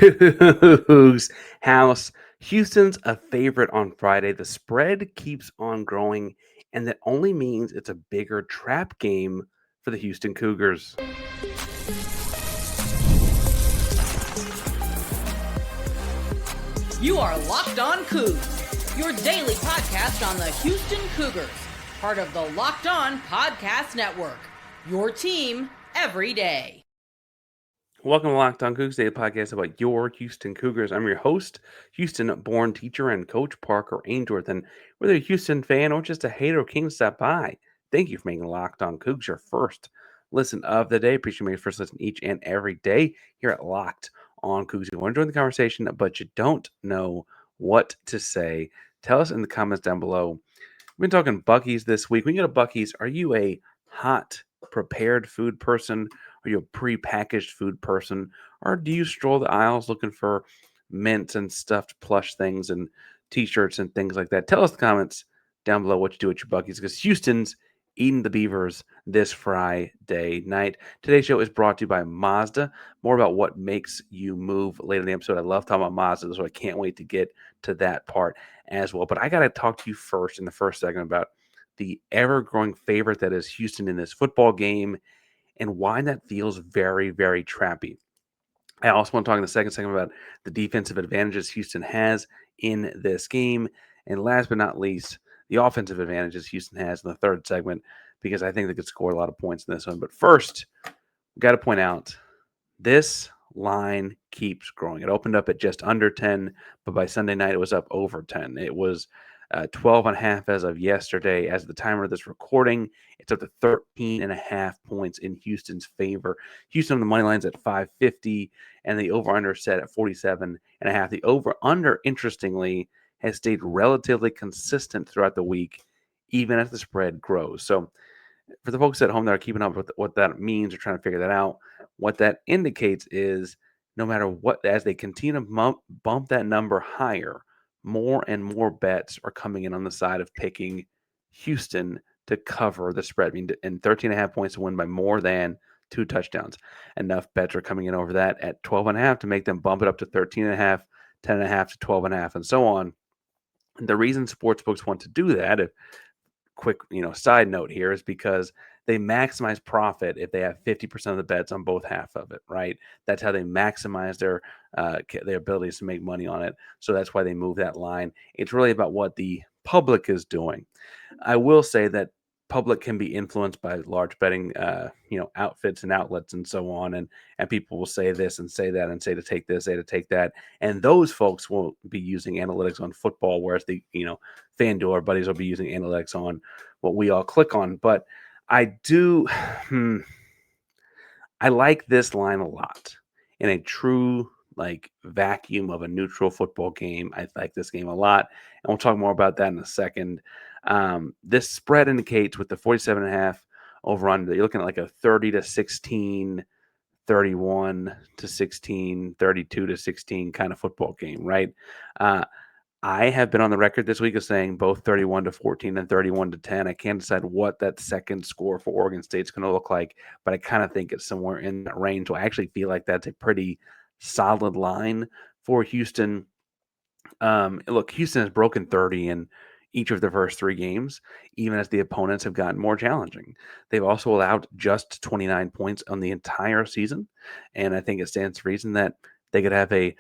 Coogs house. Houston's a favorite on Friday. The spread keeps on growing, and that only means it's a bigger trap game for the Houston Cougars. You are Locked On Cougs, your daily podcast on the Houston Cougars, part of the Locked On Podcast Network, your team every day. Welcome to Locked On Coogs, daily podcast about your Houston Cougars. I'm your host, Houston-born teacher and coach Parker Ainsworth. And whether you're a Houston fan or just a hater or king, stop by. Thank you for making Locked On Coogs your first listen of the day. Appreciate you making your first listen each and every day here at Locked On Coogs. If you want to join the conversation, but you don't know what to say, tell us in the comments down below. We've been talking Buc-ee's this week. When you go to Buc-ee's, are you a hot, prepared food person? Are you a prepackaged food person? Or do you stroll the aisles looking for mints and stuffed plush things and t-shirts and things like that? Tell us in the comments down below what you do at your Buc-ee's, because Houston's eating the Beavers this Friday night. Today's show is brought to you by Mazda. More about what makes you move later in the episode. I love talking about Mazda, so I can't wait to get to that part as well. But I got to talk to you first in the first segment about the ever-growing favorite that is Houston in this football game and why that feels very, very trappy. I also want to talk in the second segment about the defensive advantages Houston has in this game. And last but not least, the offensive advantages Houston has in the third segment, because I think they could score a lot of points in this one. But first, we've got to point out this line keeps growing. It opened up at just under 10, but by Sunday night, it was up over 10. It was 12 and a half as of yesterday. As of the time of this recording, it's up to 13 and a half points in Houston's favor. Houston on the money line's at 550, and the over-under set at 47 and a half. The over-under, interestingly, has stayed relatively consistent throughout the week, even as the spread grows. So for the folks at home that are keeping up with what that means or trying to figure that out, what that indicates is no matter what, as they continue to bump that number higher, more and more bets are coming in on the side of picking Houston to cover the spread. I mean, and 13 and a half points to win by more than 2 touchdowns. Enough bets are coming in over that at 12 and a half to make them bump it up to 13 and a half, 10 and a half to 12 and a half, and so on. And the reason sportsbooks want to do that, if quick, side note here, is because they maximize profit if they have 50% of the bets on both half of it, right? That's how they maximize their abilities to make money on it. So that's why they move that line. It's really about what the public is doing. I will say that public can be influenced by large betting, outfits and outlets and so on. And people will say this and say that and say to take this, say to take that. And those folks will be using analytics on football, whereas the, FanDuel, our buddies, will be using analytics on what we all click on. But I do, I like this line a lot. In a true vacuum of a neutral football game, I like this game a lot. And we'll talk more about that in a second. This spread indicates with the 47 and a half over under, you're looking at like a 30 to 16, 31 to 16, 32 to 16 kind of football game, right? I have been on the record this week of saying both 31 to 14 and 31 to 10. I can't decide what that second score for Oregon State's going to look like, but I kind of think it's somewhere in that range. So I actually feel like that's a pretty solid line for Houston. Look, Houston has broken 30 in each of their first 3 games, even as the opponents have gotten more challenging. They've also allowed just 29 points on the entire season, and I think it stands to reason that they could have a,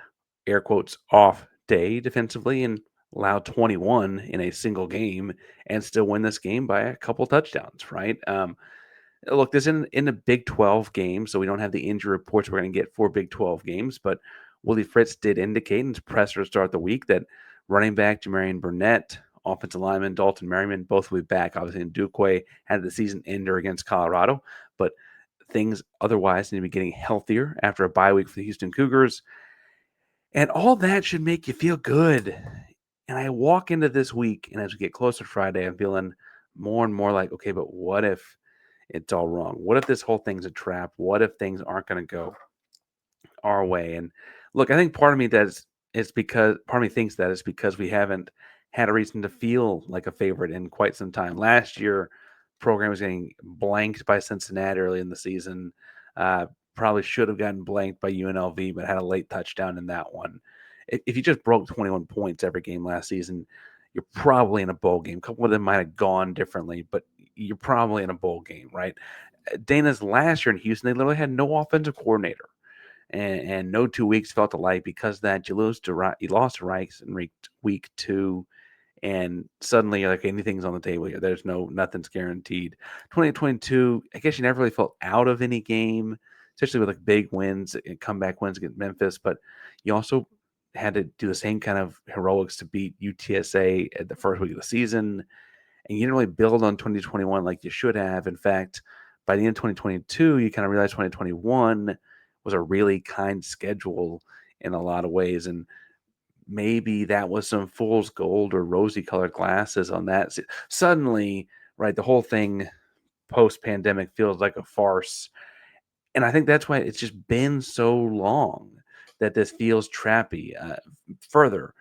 air quotes, off day defensively and allow 21 in a single game and still win this game by a couple touchdowns, right? Look, this in the Big 12 game, so we don't have the injury reports we're going to get for Big 12 games, but Willie Fritz did indicate in his presser to start the week that running back Jamarian Burnett, offensive lineman Dalton Merriman, both will be back. Obviously, Ndukwe had the season ender against Colorado, but things otherwise need to be getting healthier after a bye week for the Houston Cougars. And all that should make you feel good. And I walk into this week, and as we get closer to Friday, I'm feeling more and more like, okay, but what if it's all wrong? What if this whole thing's a trap? What if things aren't going to go our way? And look, I think part of me thinks that it's because we haven't had a reason to feel like a favorite in quite some time. Last year, program was getting blanked by Cincinnati early in the season. probably should have gotten blanked by UNLV, but had a late touchdown in that one. If you just broke 21 points every game last season, you're probably in a bowl game. A couple of them might have gone differently, but you're probably in a bowl game, right? Dana's last year in Houston, they literally had no offensive coordinator, and no 2 weeks felt alike because of that you lost to Rice in week 2, and suddenly like anything's on the table here. There's nothing's guaranteed. 2022, I guess you never really felt out of any game, especially with like big wins and comeback wins against Memphis, but you also had to do the same kind of heroics to beat UTSA at the first week of the season, and you didn't really build on 2021 like you should have. In fact, by the end of 2022, you kind of realized 2021 was a really kind schedule in a lot of ways, and maybe that was some fool's gold or rosy colored glasses on that. Suddenly, right, the whole thing post pandemic feels like a farce. And I think that's why it's just been so long that this feels trappy. Further,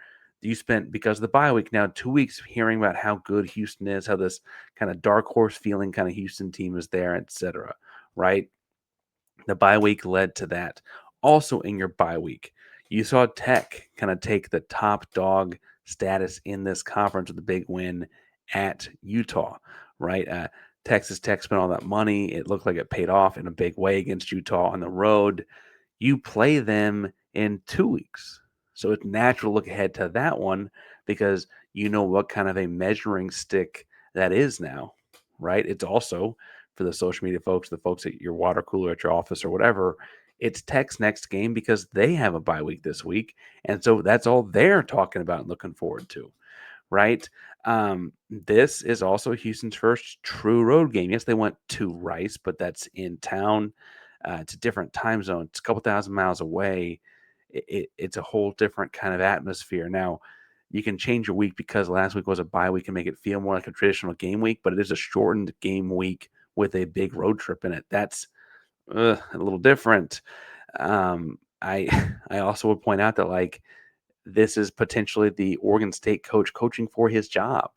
you spent, because of the bye week, now 2 weeks hearing about how good Houston is, how this kind of dark horse feeling kind of Houston team is there, etc. Right? The bye week led to that. Also, in your bye week, you saw Tech kind of take the top dog status in this conference with a big win at Utah, right? Texas Tech spent all that money. It looked like it paid off in a big way against Utah on the road. You play them in 2 weeks. So it's natural to look ahead to that one because you know what kind of a measuring stick that is now, right? It's also for the social media folks, the folks at your water cooler at your office or whatever, it's Tech's next game because they have a bye week this week. And so that's all they're talking about and looking forward to, right? This is also Houston's first true road game. Yes, they went to Rice, but that's in town. It's a different time zone. It's a couple thousand miles away. It's a whole different kind of atmosphere. Now, you can change your week because last week was a bye week and make it feel more like a traditional game week, but it is a shortened game week with a big road trip in it. That's a little different. I I also would point out that like this is potentially the Oregon State coach coaching for his job,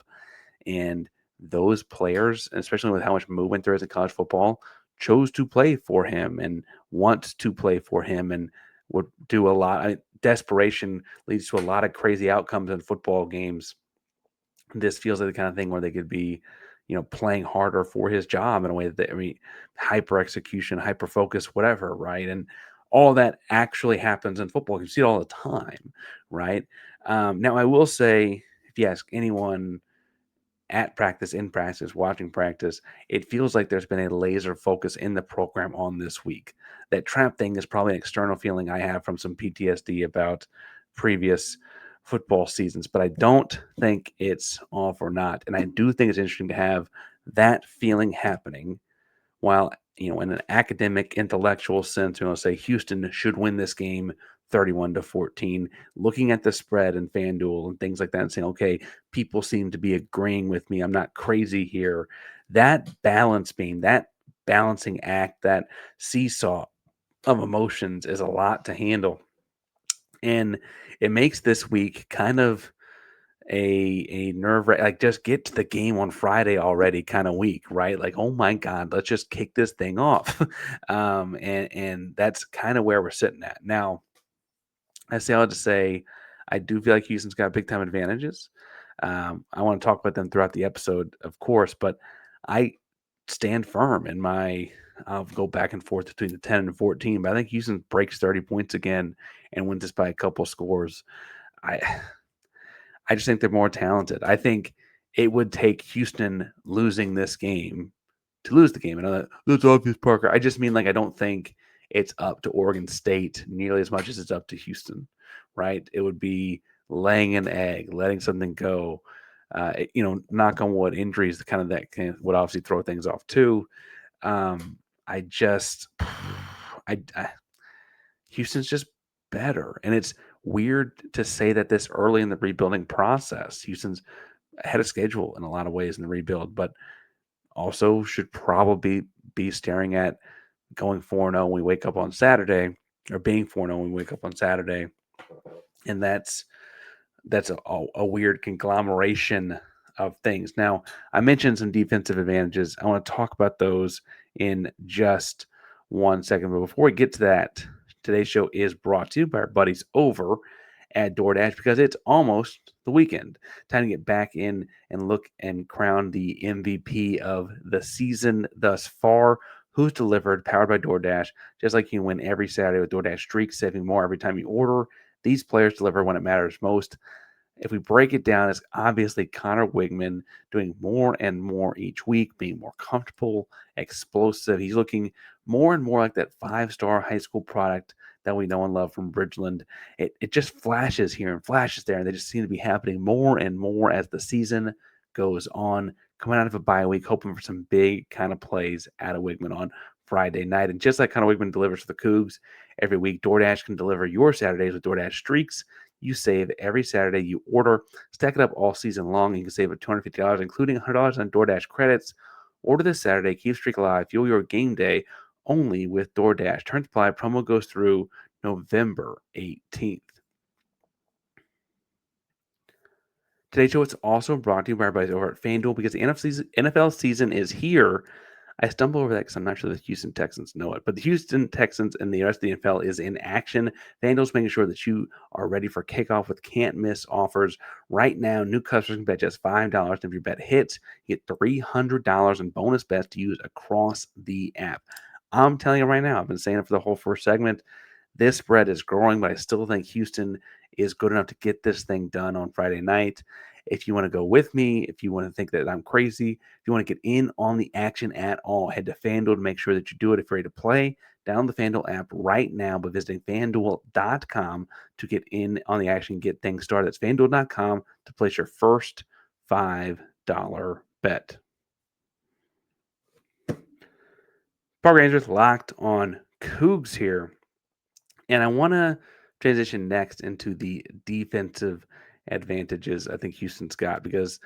and those players, especially with how much movement there is in college football, chose to play for him and want to play for him and would do a lot. Desperation leads to a lot of crazy outcomes in football games. This feels like the kind of thing where they could be, playing harder for his job in a way that hyper execution, hyper focus, whatever, right? And all that actually happens in football. You see it all the time, right? Now, I will say, if you ask anyone at practice, in practice, watching practice, it feels like there's been a laser focus in the program on this week. That trap thing is probably an external feeling I have from some PTSD about previous football seasons, but I don't think it's all for naught. And I do think it's interesting to have that feeling happening while, in an academic, intellectual sense, say Houston should win this game 31-14, looking at the spread and FanDuel and things like that and saying, okay, people seem to be agreeing with me. I'm not crazy here. That balance beam, that balancing act, that seesaw of emotions is a lot to handle. And it makes this week kind of a nerve like just get to the game on Friday already kind of week, right? Like, oh my God, let's just kick this thing off. And that's kind of where we're sitting at. Now, I say all to say I do feel like Houston's got big time advantages. I want to talk about them throughout the episode, of course, but I stand firm in my I'll go back and forth between the 10 and 14, but I think Houston breaks 30 points again and wins this by a couple scores. I I just think they're more talented. I think it would take Houston losing this game to lose the game. And that's obvious, Parker. I just mean like I don't think it's up to Oregon State nearly as much as it's up to Houston, right? It would be laying an egg, letting something go. Knock on wood, injuries, the kind of that would obviously throw things off too. I just, I Houston's just better, and it's weird to say that this early in the rebuilding process. Houston's ahead of schedule in a lot of ways in the rebuild, but also should probably be staring at going 4-0 when we wake up on Saturday, or being 4-0 when we wake up on Saturday. And that's a weird conglomeration of things. Now, I mentioned some defensive advantages. I want to talk about those in just 1 second. But before we get to that, today's show is brought to you by our buddies over at DoorDash because it's almost the weekend. Time to get back in and look and crown the MVP of the season thus far. Who's delivered, powered by DoorDash. Just like you win every Saturday with DoorDash Streaks, saving more every time you order. These players deliver when it matters most. If we break it down, it's obviously Connor Wigman doing more and more each week, being more comfortable, explosive. He's looking more and more like that five-star high school product that we know and love from Bridgeland. It just flashes here and flashes there, and they just seem to be happening more and more as the season goes on. Coming out of a bye week, hoping for some big kind of plays out of Wigman on Friday night. And just like Connor Wigman delivers for the Cougs every week, DoorDash can deliver your Saturdays with DoorDash Streaks. You save every Saturday you order. Stack it up all season long. You can save up $250, including $100 on DoorDash credits. Order this Saturday. Keep streak alive. Fuel your game day only with DoorDash. Terms apply. Promo goes through November 18th. Today's show is also brought to you by our buddies over at FanDuel because the NFL season is here. I stumble over that because I'm not sure the Houston Texans know it, but the Houston Texans and the rest of the NFL is in action. FanDuel's making sure that you are ready for kickoff with can't-miss offers. Right now, new customers can bet just $5. And if your bet hits, you get $300 in bonus bets to use across the app. I'm telling you right now, I've been saying it for the whole first segment. This spread is growing, but I still think Houston is good enough to get this thing done on Friday night. If you want to go with me, if you want to think that I'm crazy, if you want to get in on the action at all, head to FanDuel to make sure that you do it. If you're ready to play, download the FanDuel app right now by visiting FanDuel.com to get in on the action, get things started. That's FanDuel.com to place your first $5 bet. Parker Ainsworth locked on Coogs here. And I want to transition next into the defensive advantages I think Houston's got because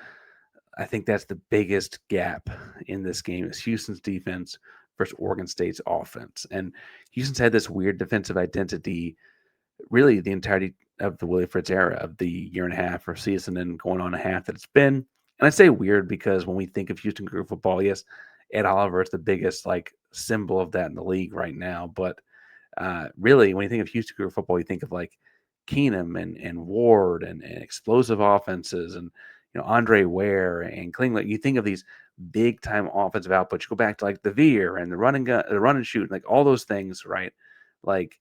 I think that's the biggest gap in this game is Houston's defense versus Oregon State's offense. And Houston's had this weird defensive identity really the entirety of the Willie Fritz era of the year and a half or season and going on a half that it's been. And I say weird because when we think of Houston Cougar football, yes, Ed Oliver is the biggest like symbol of that in the league right now. But really, when you think of Houston Cougar football, you think of like Keenum and Ward and explosive offenses and Andre Ware and Klingler. You think of these big time offensive outputs. You go back to like the Veer and the running gun, the run and shoot, like all those things, right? Like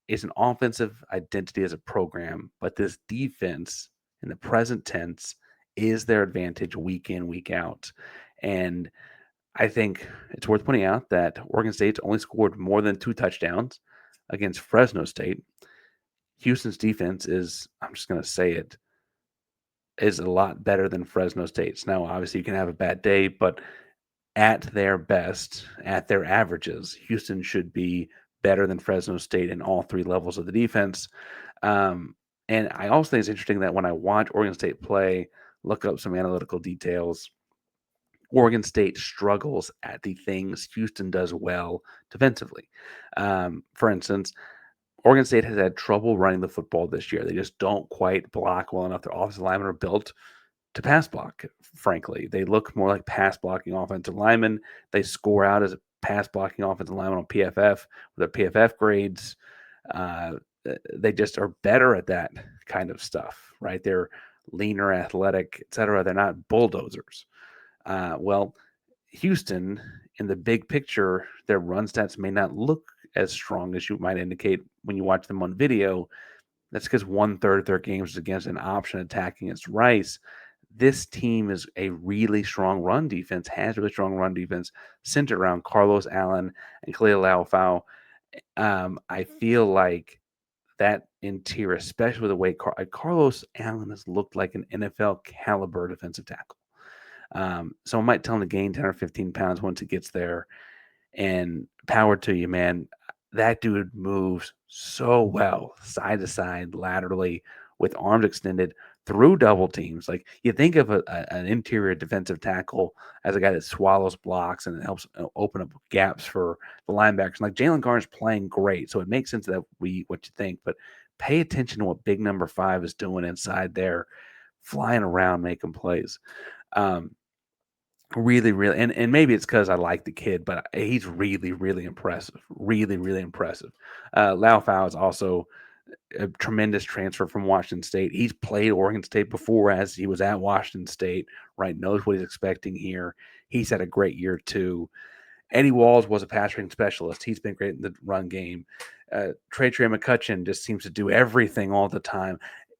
it's an offensive identity as a program, but this defense in the present tense is their advantage week in, week out. And I think it's worth pointing out that Oregon State's only scored more than 2 touchdowns against Fresno State. Houston's defense is, I'm just going to say it, is a lot better than Fresno State's. Now, obviously, you can have a bad day, but at their best, at their averages, Houston should be better than Fresno State in all 3 levels of the defense. And I also think it's interesting that when I watch Oregon State play, look up some analytical details, Oregon State struggles at the things Houston does well defensively. For instance, Oregon State has had trouble running the football this year. They just don't quite block well enough. Their offensive linemen are built to pass block, frankly. They look more like pass blocking offensive linemen. They score out as a pass blocking offensive lineman on PFF with their PFF grades. They just are better at that kind of stuff, right? They're leaner, athletic, etc. They're not bulldozers. Well, Houston, in the big picture, their run stats may not look as strong as you might indicate when you watch them on video. That's because 1/3 of their games is against an option attacking against Rice. This team is a really strong run defense, has really strong run defense centered around Carlos Allen and Khalil Laufau. I feel like that interior, especially with the way Carlos Allen has looked like an NFL caliber defensive tackle. So I might tell him to gain 10 or 15 pounds once he gets there. And power to you, man. That dude moves so well, side to side, laterally, with arms extended through double teams. Like you think of an interior defensive tackle as a guy that swallows blocks and it helps open up gaps for the linebackers. Like Jalen Garner's playing great, so it makes sense that what you think. But pay attention to what big number 5 is doing inside there, flying around, making plays. Really, really, and maybe it's because I like the kid, but he's really, really impressive. Really, really impressive. Laufau is also a tremendous transfer from Washington State. He's played Oregon State before as he was at Washington State, right? Knows what he's expecting here. He's had a great year too. Eddie Walls was a pass rushing specialist. He's been great in the run game. Trey McCutcheon just seems to do everything all the time.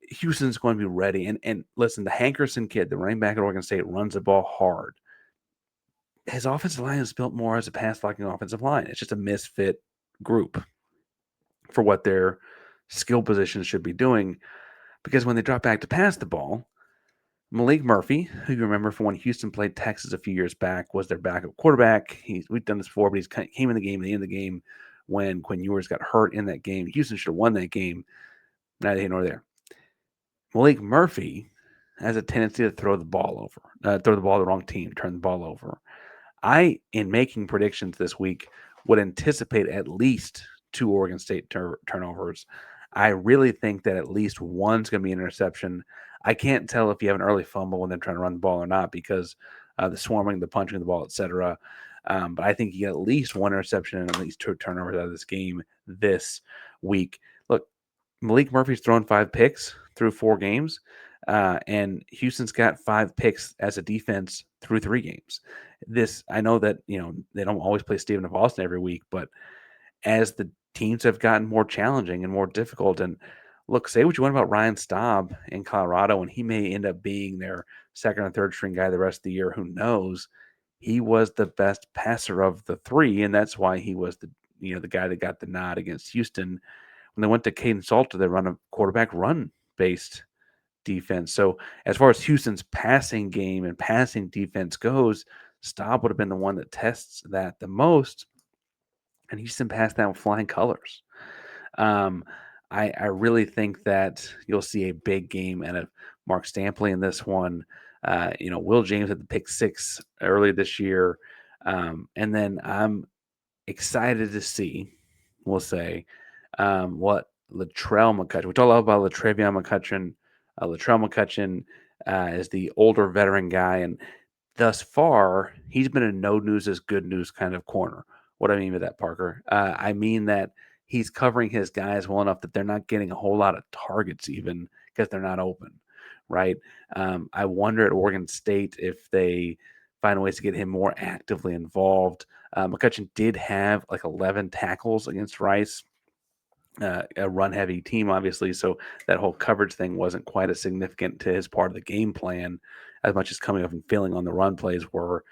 Houston's going to be ready. And listen, the Hankerson kid, the running back at Oregon State, runs the ball hard. His offensive line is built more as a pass blocking offensive line. It's just a misfit group for what their skill positions should be doing. Because when they drop back to pass the ball, Malik Murphy, who you remember from when Houston played Texas a few years back, was their backup quarterback. We've done this before, but came in the game at the end of the game when Quinn Ewers got hurt in that game. Houston should have won that game. Neither here nor there. Malik Murphy has a tendency to throw the ball over, throw the ball to the wrong team, turn the ball over. I, in making predictions this week, would anticipate at least two Oregon State turnovers. I really think that at least one's going to be an interception. I can't tell if you have an early fumble when they're trying to run the ball or not because the swarming, the punching of the ball, etc. But I think you get at least one interception and at least two turnovers out of this game this week. Look, Malik Murphy's thrown 5 picks through 4 games, and Houston's got 5 picks as a defense through 3 games. I know that they don't always play Stephen F. Austin every week, but as the teams have gotten more challenging and more difficult, and look, say what you want about Ryan Staub in Colorado, and he may end up being their second or third string guy the rest of the year. Who knows? He was the best passer of the 3, and that's why he was the guy that got the nod against Houston when they went to Caden Salter. They run a quarterback run based defense. So as far as Houston's passing game and passing defense goes, Staub would have been the one that tests that the most, and Houston passed that with flying colors. Um, I really think that you'll see a big game out of Mark Stampley in this one. Will James had the pick 6 earlier this year, and then I'm excited to see, we'll say, what Latrell McCutcheon. We talk a lot about Latrevion McCutcheon. Latrell McCutcheon is the older veteran guy, and thus far, he's been a no news is good news kind of corner. What I mean by that, Parker, I mean that he's covering his guys well enough that they're not getting a whole lot of targets, even because they're not open, right? I wonder at Oregon State if they find ways to get him more actively involved. McCutcheon did have like 11 tackles against Rice, a run-heavy team, obviously, so that whole coverage thing wasn't quite as significant to his part of the game plan as much as coming up and filling on the run plays were.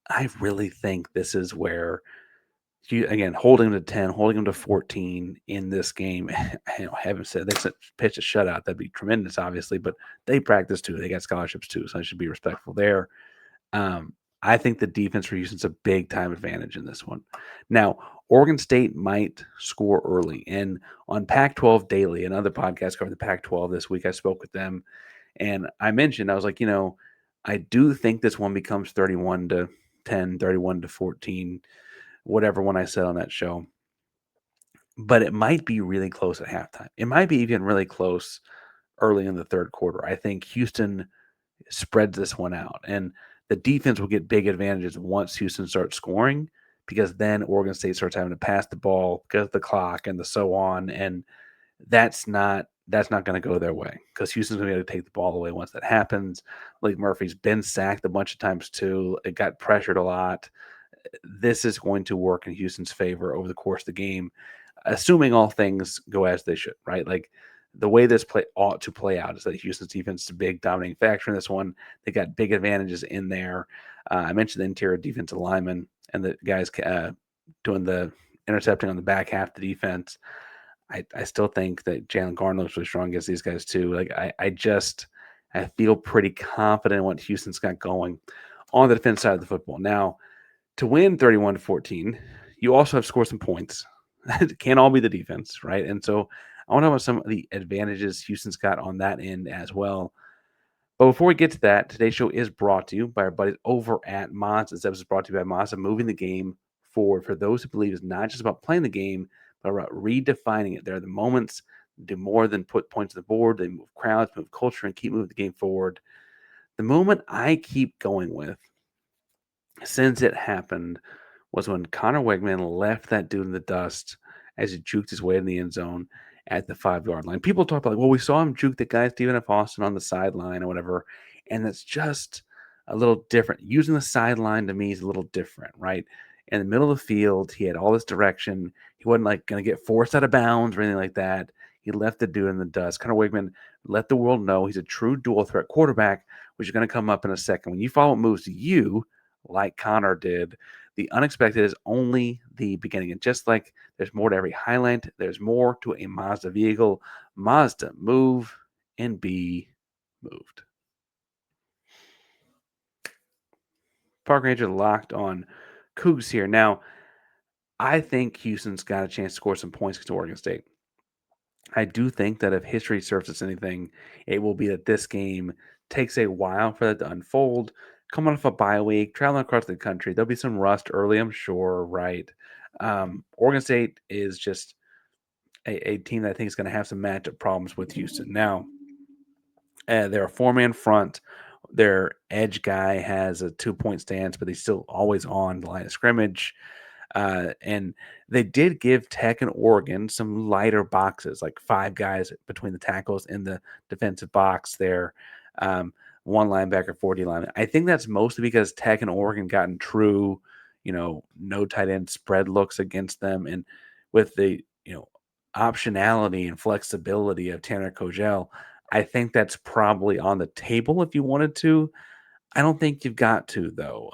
I really think this is where again, holding them to 10, holding them to 14 in this game. Heaven said they pitch a shutout. That'd be tremendous, obviously, but they practice too. They got scholarships too, so I should be respectful there. I think the defense for Houston's a big time advantage in this one. Now, Oregon State might score early. And on Pac 12 Daily, another podcast covering the Pac 12 this week, I spoke with them and I mentioned, I was like, I do think this one becomes 31 to 10, 31 to 14, whatever one I said on that show. But it might be really close at halftime. It might be even really close early in the third quarter. I think Houston spreads this one out. And the defense will get big advantages once Houston starts scoring, because then Oregon State starts having to pass the ball because of the clock and the so on. And that's not going to go their way because Houston's going to be able to take the ball away once that happens. Like Murphy's been sacked a bunch of times too. It got pressured a lot. This is going to work in Houston's favor over the course of the game, assuming all things go as they should, right? Like the way this play ought to play out is that Houston's defense is a big dominating factor in this one. They got big advantages in there. I mentioned the interior defensive lineman and the guys doing the intercepting on the back half of the defense. I still think that Jalen Garner looks really strong against these guys too. Like I feel pretty confident in what Houston's got going on the defense side of the football. Now, to win 31 to 14, you also have to score some points. It can't all be the defense, right? And so I want to know about some of the advantages Houston's got on that end as well. But before we get to that, today's show is brought to you by our buddies over at Moz. This episode is brought to you by Moz, moving the game forward for those who believe it's not just about playing the game, but about redefining it. There are the moments do more than put points on the board. They move crowds, move culture, and keep moving the game forward. The moment I keep going with since it happened was when Connor Wegman left that dude in the dust as he juked his way in the end zone at the 5 yard line. People talk about, like, well, we saw him juke the guy, Stephen F. Austin, on the sideline or whatever. And that's just a little different. Using the sideline to me is a little different, right? In the middle of the field, he had all this direction. He wasn't like going to get forced out of bounds or anything like that. He left the dude in the dust. Connor Wegman let the world know he's a true dual threat quarterback, which is going to come up in a second. When you follow what moves to you, like Connor did, the unexpected is only the beginning. And just like there's more to every highlight, there's more to a Mazda vehicle. Mazda, move and be moved. Park Ranger locked on Coogs here. Now, I think Houston's got a chance to score some points against Oregon State. I do think that if history serves us anything, it will be that this game takes a while for that to unfold. Coming off a bye week, traveling across the country, there'll be some rust early, I'm sure, right? Oregon State is just a team that I think is going to have some matchup problems with Houston. Now, they're a four-man front. Their edge guy has a 2-point stance, but he's still always on the line of scrimmage. And they did give Tech and Oregon some lighter boxes, like 5 guys between the tackles in the defensive box there. One linebacker, 40 lineman. I think that's mostly because Tech and Oregon gotten true, no tight end spread looks against them. And with the, optionality and flexibility of Tanner Kogel, I think that's probably on the table if you wanted to. I don't think you've got to, though.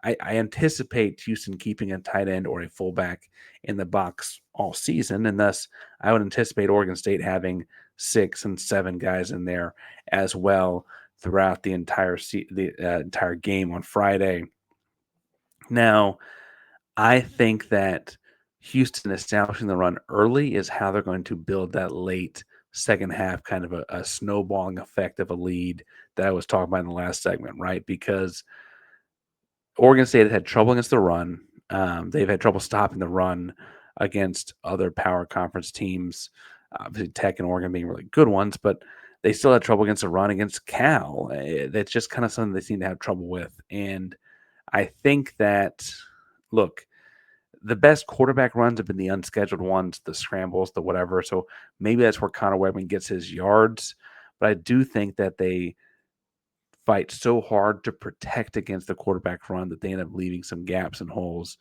I anticipate Houston keeping a tight end or a fullback in the box all season, and thus I would anticipate Oregon State having 6 and 7 guys in there as well throughout the entire game on Friday. Now, I think that Houston establishing the run early is how they're going to build that late second half kind of a snowballing effect of a lead that I was talking about in the last segment, right? Because Oregon State had trouble against the run. They've had trouble stopping the run against other power conference teams. Obviously, Tech and Oregon being really good ones, but they still had trouble against the run against Cal. That's just kind of something they seem to have trouble with. And I think that, look, the best quarterback runs have been the unscheduled ones, the scrambles, the whatever. So maybe that's where Connor Wegman gets his yards. But I do think that they fight so hard to protect against the quarterback run that they end up leaving some gaps and holes.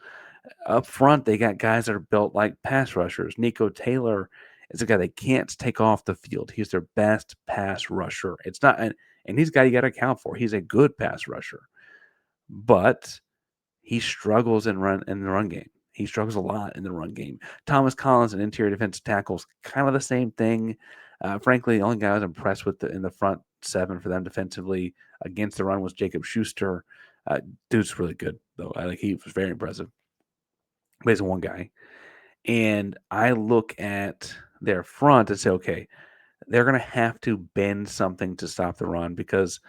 Up front, they got guys that are built like pass rushers. Nico Taylor is a guy they can't take off the field. He's their best pass rusher. It's not, and he's a guy you got to account for. He's a good pass rusher, but he struggles in the run game. He struggles a lot in the run game. Thomas Collins, an interior defensive tackles, kind of the same thing. Frankly, the only guy I was impressed with in the front 7 for them defensively against the run was Jacob Schuster. Dude's really good, though. He was very impressive. But he's one guy. And I look at their front and say, okay, they're going to have to bend something to stop the run because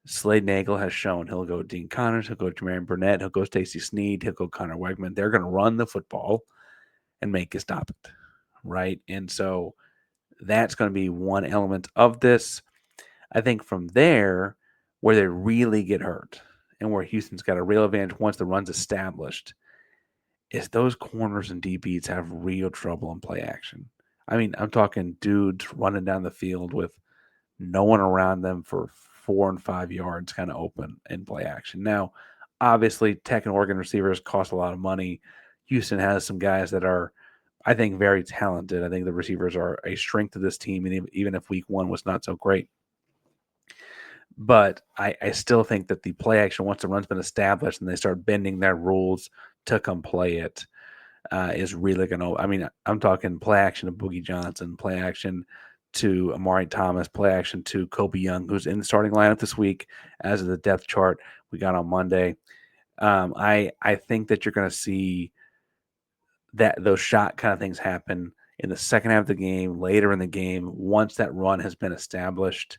Slade Nagel has shown he'll go Dean Connors, he'll go Jermaine Burnett, he'll go Stacey Sneed, he'll go Connor Wegman. They're going to run the football and make you stop it, right? And so that's going to be one element of this. I think from there, where they really get hurt and where Houston's got a real advantage once the run's established, is those corners and DBs have real trouble in play action. I mean, I'm talking dudes running down the field with no one around them for 4 and 5 yards kind of open in play action. Now, obviously, Tech and Oregon receivers cost a lot of money. Houston has some guys that are, I think, very talented. I think the receivers are a strength of this team, and even if week 1 was not so great. But I still think that the play action, once the run's been established and they start bending their rules to come play it, is really going to – I mean, I'm talking play action to Boogie Johnson, play action to Amari Thomas, play action to Kobe Young, who's in the starting lineup this week as of the depth chart we got on Monday. I think that you're going to see those shot kind of things happen in the second half of the game, later in the game, once that run has been established.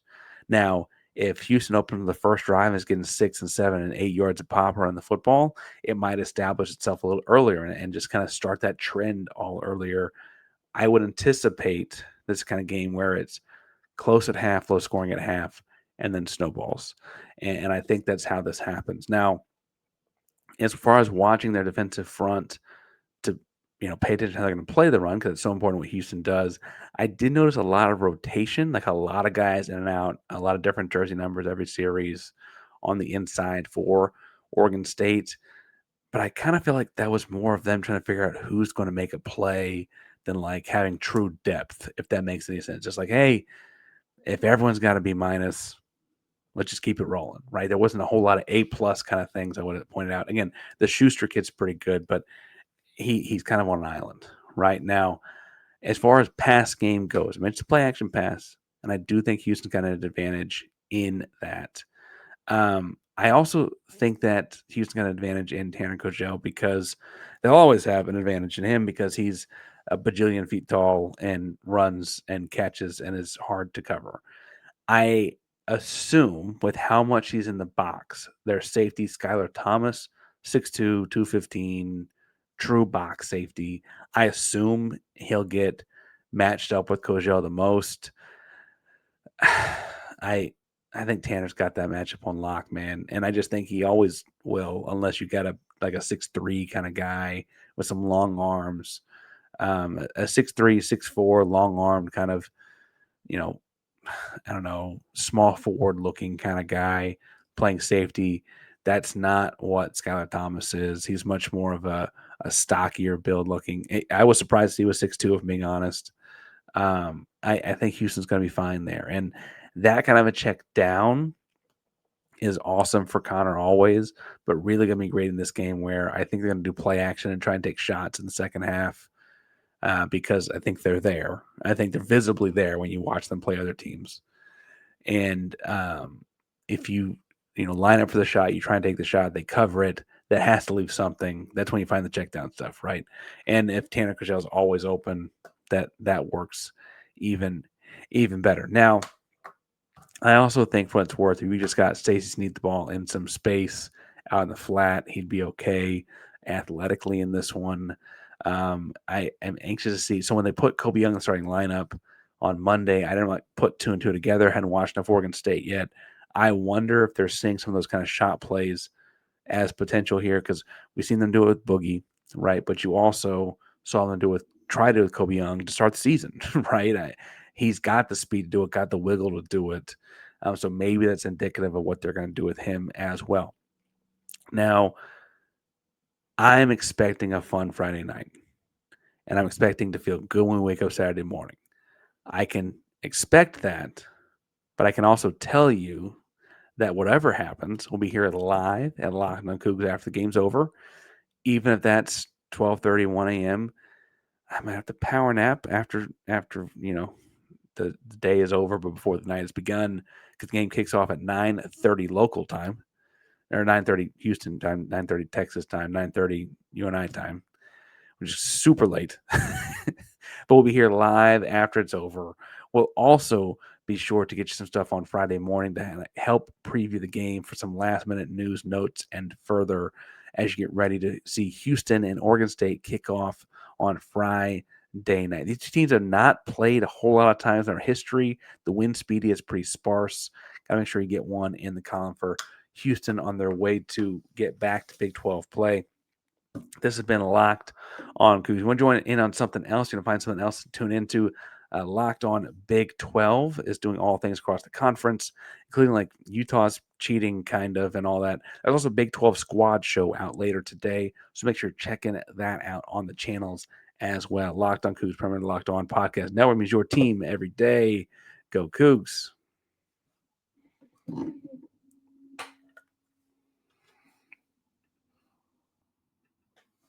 Now, if Houston opens the first drive and is getting 6 and 7 and 8 yards a pop around the football, it might establish itself a little earlier and just kind of start that trend all earlier. I would anticipate this kind of game where it's close at half, low scoring at half, and then snowballs. And I think that's how this happens. Now, as far as watching their defensive front to pay attention to how they're going to play the run because it's so important what Houston does. I did notice a lot of rotation, like a lot of guys in and out, a lot of different jersey numbers every series on the inside for Oregon State. But I kind of feel like that was more of them trying to figure out who's going to make a play than like having true depth, if that makes any sense. Just like, hey, if everyone's got to be minus, let's just keep it rolling, right? There wasn't a whole lot of A+ kind of things I would have pointed out. Again, the Schuster kid's pretty good, but he's kind of on an island right now. As far as pass game goes, I mentioned play action pass, and I do think Houston's got an advantage in that. I also think that Houston got an advantage in Tanner Kojel because they'll always have an advantage in him because he's a bajillion feet tall and runs and catches and is hard to cover. I assume with how much he's in the box, their safety, Skylar Thomas, 6'2", 215, true box safety. I assume he'll get matched up with Kojel the most. I think Tanner's got that matchup on lock, man. And I just think he always will, unless you got a 6'3" kind of guy with some long arms. A 6'3", 6'4", long armed kind of, you know, I don't know, small forward looking kind of guy playing safety. That's not what Skylar Thomas is. He's much more of a stockier build looking. I was surprised he was 6'2", if I'm being honest. I think Houston's going to be fine there. And that kind of a check down is awesome for Connor always, but really going to be great in this game where I think they're going to do play action and try and take shots in the second half because I think they're there. I think they're visibly there when you watch them play other teams. And if you line up for the shot, you try and take the shot, they cover it. That has to leave something. That's when you find the check down stuff, right? And if Tanner Kojel's always open, that works even better. Now, I also think for what it's worth, if you just got Stacey sneak the ball in some space out in the flat, he'd be okay athletically in this one. I am anxious to see. So when they put Kobe Young in the starting lineup on Monday, I didn't put two and two together. Hadn't watched enough Oregon State yet. I wonder if they're seeing some of those kind of shot plays as potential here because we've seen them do it with Boogie, right? But you also saw them try to do it with Kobe Young to start the season, right? He's got the speed to do it, got the wiggle to do it. So maybe that's indicative of what they're going to do with him as well. Now, I'm expecting a fun Friday night, and I'm expecting to feel good when we wake up Saturday morning. I can expect that, but I can also tell you that whatever happens, we'll be here live at Locked On Coogs after the game's over. Even if that's 12:30, 1 a.m., I might have to power nap after the day is over, but before the night has begun, because the game kicks off at 9:30 local time, or 9:30 Houston time, 9:30 Texas time, 9:30 UNI time, which is super late. But we'll be here live after it's over. We'll also be sure to get you some stuff on Friday morning to help preview the game for some last-minute news, notes, and further as you get ready to see Houston and Oregon State kick off on Friday night. These two teams have not played a whole lot of times in our history. The win speed is pretty sparse. Got to make sure you get one in the column for Houston on their way to get back to Big 12 play. This has been Locked On Coogs. You want to join in on something else? You want to find something else to tune into? Locked On Big 12 is doing all things across the conference, including like Utah's cheating kind of and all that. There's also a Big 12 squad show out later today, so make sure you're checking that out on the channels as well. Locked On Coogs, primarily Locked On Podcast Network means your team every day. Go Cougs.